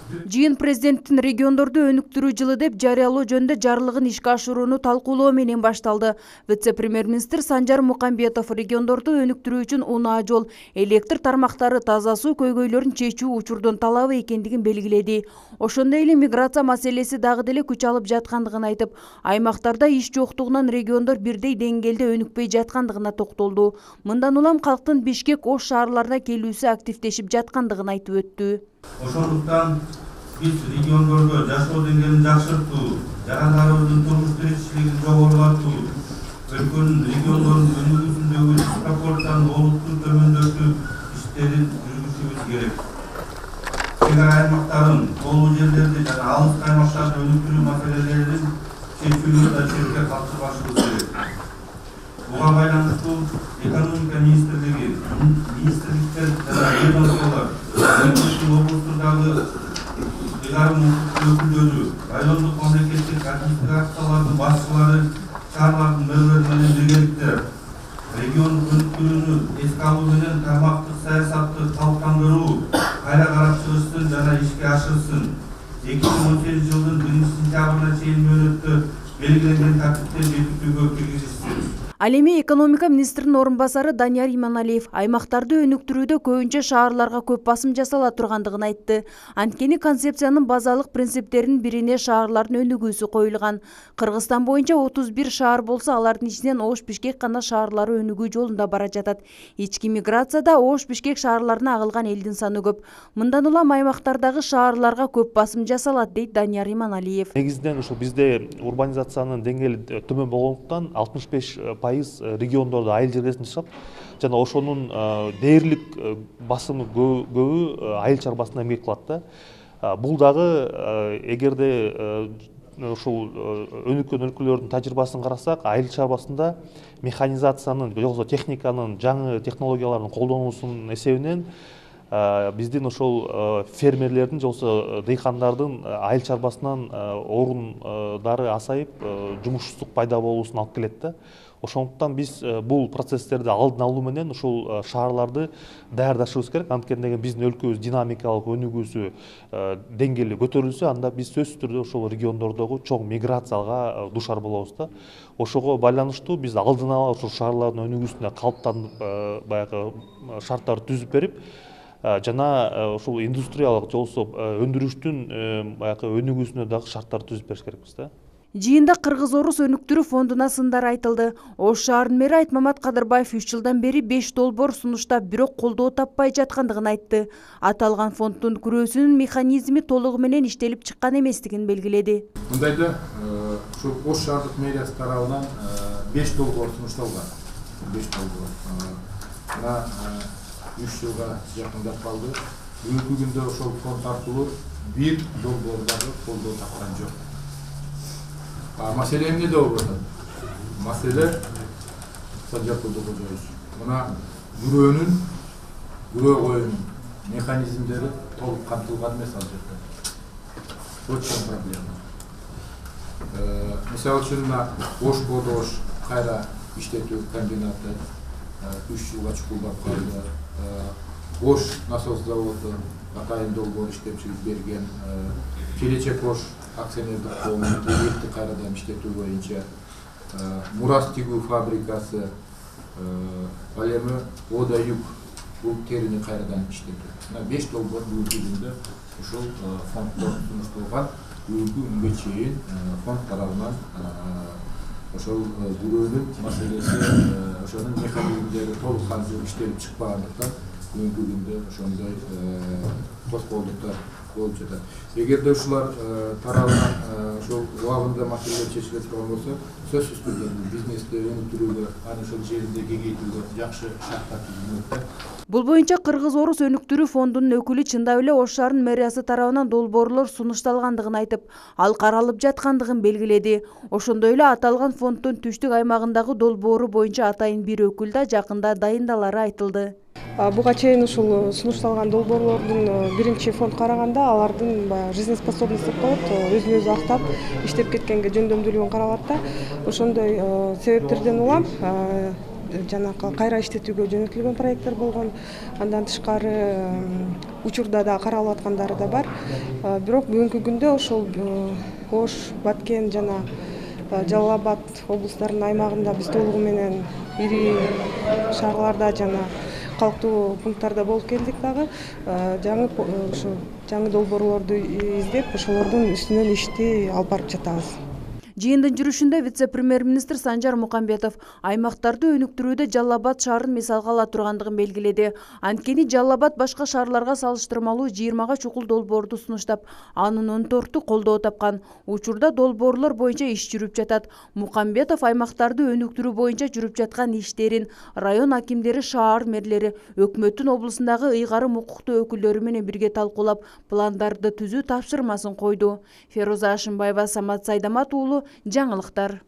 Жыйын президенттин региондорду өнүктүрүү жылы деп жарыялоо жөнүндө жарлыгын ишке ашырууну талкуулоо менен башталды. Вице-премьер-министр Санжар Мукамбетов региондорду өнүктүрүү үчүн унаа жол, электр тармактары, таза суу көйгөйлөрүн чечүү учурдун талабы экендигин белгиледи. Ошондой эле миграция маселеси дагы деле күч алып жаткандыгын айтып, аймактарда иш жоктугунан региондор бирдей деңгээлде өнүкпөй жаткандыгына токтолду. Мындан улам калктын Бишкек, Ош шаарларына келүүсү активдешип жаткандыгын айтып өттү. Ошондуктан биз региондордо жашоо деңгээлин жакшыртуу, жарандарыбыздын турмуш тиричилигин жогорулатуу, өлкөнүн региондордун өнүгүүсүндөгү диспропорцияны олуттуу төмөндөтүү иштерин жүргүзүшүбүз керек. Чек ара аймактарын, тоолуу жерлерди жана алыс аймактарды өнүктүрүү маселелерин чечүүнү да четке калтырбашыбыз керек. Буга байланыштуу экономика министрлиги, министрликтер жана ведомстволор, облустардагы ыйгарым өкүлдөрү, райондук мамлекеттик администрациялардын башчылары, шаарлардын мэрлери менен биргеликте регион өнүктүрүүнү эске алуу менен тармактык саясатты калыптандыруу кайра карап чыгышсын жана ишке ашырсын. 2018 жылдын 1-сентябрына чейин мөөнөттө белгиленген тартипте жетүүгө киргизишsin. Ал эми экономика министринин орун басары Данияр Иманалиев аймактарды өнүктүрүүдө көбүнчө шаарларга көп басым жасала тургандыгын айтты. Анткени концепциянын базалык принциптеринин бирине шаарлардын өнүгүүсү коюлган. Кыргызстан боюнча 31 шаар болсо, алардын ичинен Ош, Бишкек гана шаарлары өнүгүү жолунда бара жатат. Ички миграцияда Ош, Бишкек шаарларына агылган элдин саны көп. Мындан улам аймактардагы шаарларга көп басым жасалат, дейт Данияр Иманалиев. Негизинен ушул бизде урбанизациянын деңгээли төмөн болгондуктан 65% региондордо айыл чарбасында жашап, жана ошонун дээрлик басымы көбү айыл чарбасында эмгек кылат да. Бул дагы эгерде ушул өнүккөн өлкөлөрдүн тажрыйбасын карасак, айыл чарбасында механизациянын, же болбосо техниканын, жаңы технологиялардын колдонулуусунун эсебинен биздин ошол фермерлердин же болбосо дыйкандардын айыл чарбасынан орундары азайып, жумушсуздук пайда болуусуна алып келет да. Ошондуктан биз бул процесстерди алдын алуу менен ушул шаарларды даярдашыбыз керек. Анткени биздин өлкөбүз динамикалык өнүгүүсү деңгээли көтөрүлсө, анда биз сөзсүз түрдө ошол региондордогу чоң миграцияга душар болобуз да. Ошого байланыштуу биз алдын ала ушул шаарлардын өнүгүүсүнө калыптанып баягы шарттарды түзүп берип, жана ушул индустриялык же болбосо өндүрүштүн баягы өнүгүүсүнө дагы шарттарды түзүп бериш керекпиз да. Жыйында Кыргыз-Орус өнүктүрүү фондуна сындар айтылды. Ош шаарынын мэри Айтмамат Кадырбаев 3 жылдан бери 5 долбоор сунуштап, бирок колдоо таппай жаткандыгын айтты. Аталган фонддун күрөөсүнүн механизми толугу менен иштелип чыккан эместигин белгиледи. Мындайда ушу Ош шаардык мэриясы тарабынан 5 долбоор сунушталган. 5 долбоор. Мына 3 жылга жакындап калды. Бүгүнкү күндө ошол фонд аркылуу 1 долбоор дагы колдоо тапкан жок. Маселе эмнеде болуп атат? Маселе Санжар Кожоевич. Мына күрөө коюунун механизмдери толук камтылган эмес ал жерде. Очень проблема. Мисалы үчүн мына Ош Бодош кайра иштетүү комбинаты 3 жылга чукулдап калды. Ош насос заводу атайын долбоор иштеп чыгып берген. Келечек Ош акционердик коому электр кайрадан иштетүү боюнча Мурас тигүү фабрикасы, ал эми Ода Юг бул терини кайрадан иштетүү. Мына 5 долбоор бүгүнкү күндө ушул фонддон сунушталган. Бүгүнкү күнгө чейин фонд тарабынан ошол күрөөнүн маселеси, ошонун механизмдери толук кантип иштелип чыкпагандыктан бүгүнкү күндө ошондой тоскоолдуктар болуп жатат. Эгерде ушулар тарабынан ошол убагында маселелер чечиле турган болсо, сөзсүз түрдө бизнести өнүктүрүүгө, аны ошол жеринде кеңейтүүгө жакшы шарттар түзүлмөк. Бул боюнча Кыргыз-Орус өнүктүрүү фондунун өкүлү чындап эле Ош шаарынын мэриясы тарабынан долбоорлор сунушталгандыгын айтып, ал каралып жаткандыгын белгиледи. Ошондой эле аталган фонддун түштүк аймагындагы долбоору боюнча атайын бир өкүл да жакында дайындалары айтылды. Буга чейин ушул сунушталган долбоорлордун биринчи фонд караганда алардын жизнеспособность деп коет, өзүн өзү актап иштеп кеткенге жөндөмдүүлүгүн каралат да. Ошондой себептерден улам жанакы кайра иштетүүгө жөнөтүлгөн проекттер болгон. Андан тышкары учурда да каралып аткандары да бар. Бирок бүгүнкү күндө ошол Ош, Баткен жана Жалал Абад облустарынын аймагында биз толугу менен ири шаарларда жана калктуу пункттарда болуп келдик дагы. Жаңы долбоорлорду издеп, ошолордун үстүнөн ишти алып барып жатабыз. Жыйындын жүрүшүндө вице-премьер-министр Санжар Мукамбетов аймактарды өнүктүрүүдө Жалал Абад шаарын мисалга ала тургандыгын белгиледи. Анткени Жалал Абад башка шаарларга салыштырмалуу 20га чукул долбоорду сунуштап, анын 14-ту колдоо тапкан. Учурда долбоорлор боюнча иш жүрүп жатат. Мукамбетов аймактарды өнүктүрүү боюнча жүрүп жаткан иштерин район акимдери, шаар мэрлери, өкмөттүн облусундагы ыйгарым укуктуу өкүлдөрү менен бирге талкуулап, пландарды түзүү тапшырмасын койду. Феруза Ашимбаева, Самат Сайдамат уулу, жаңылыктар.